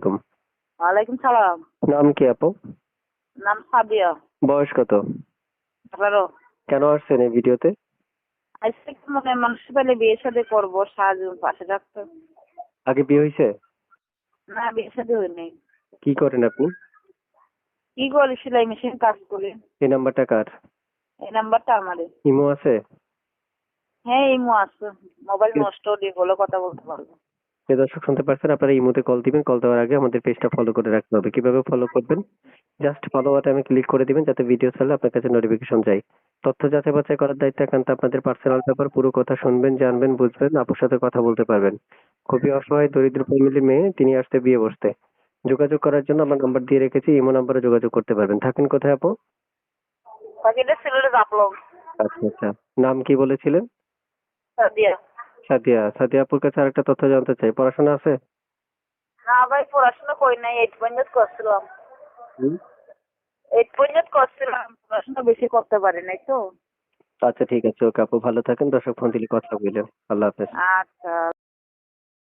আলাইকুম। ওয়ালাইকুম সালাম। নাম কি আপু? নাম সাদিয়া। বয়স কত? 18। কেন আসছেন এই ভিডিওতে? আজকে মনে মানুষ পেলে বিয়ে শাদী করবো, সাহায্য পাশে থাকতো। আগে বিয়ে হয়েছে? না, বিয়ে শাদী হয়নি। কি করেন আপনি? কি করি? সেলাই মেশিন কাজ করি। এই নাম্বারটা কার? এই নাম্বারটা আমাদের। ইমো আছে? হ্যাঁ, ইমো আছে। মোবাইল নষ্ট দিয়ে বলে কথা বলতে পারবো। দর্শক শুনতে পারছেন, আপনারা ইমোতে কল দিবেন। কল দেওয়ার আগে আমাদের পেজটা ফলো করে রাখতে হবে। কিভাবে ফলো করবেন? জাস্ট ফলো বাটনে ক্লিক করে দিবেন যাতে ভিডিও ছাড়লে আপনার কাছে নোটিফিকেশন যায়। তথ্য যাচাই বাছাই করার দায়িত্ব একান্ত আপনাদের। পার্সোনাল ব্যাপার, পুরো কথা শুনবেন, জানবেন, বুঝবেন, আপুর সাথে কথা বলতে পারবেন। খুবই অসহায় দরিদ্র ফ্যামিলির মেয়ে, তিনি আসতে বিয়ে বসতে। যোগাযোগ করার জন্য আমার নাম্বার দিয়ে রেখেছি, ইমো নাম্বারে যোগাযোগ করতে পারবেন। থাকেন কোথায় আপু? বাকিটা সিলেটে রাখলাম। আচ্ছা আচ্ছা। নাম কি বলেছিলেন? সাদিয়া। সাদিয়া। সাদিয়া আপুর কাছে আরেকটা তথ্য জানতে চাই, পড়াশোনা আছে? না ভাই, পড়াশোনা করি নাই। 8 পর্যন্ত করছিলাম। হুম। 8 পর্যন্ত করছিলাম, পড়াশোনা বেশি করতে পারি নাই তো। আচ্ছা ঠিক আছে, ওকে আপু, ভালো থাকেন। দর্শক ফোন দিলে কথা বললেন। আল্লাহ হাফেজ। আচ্ছা।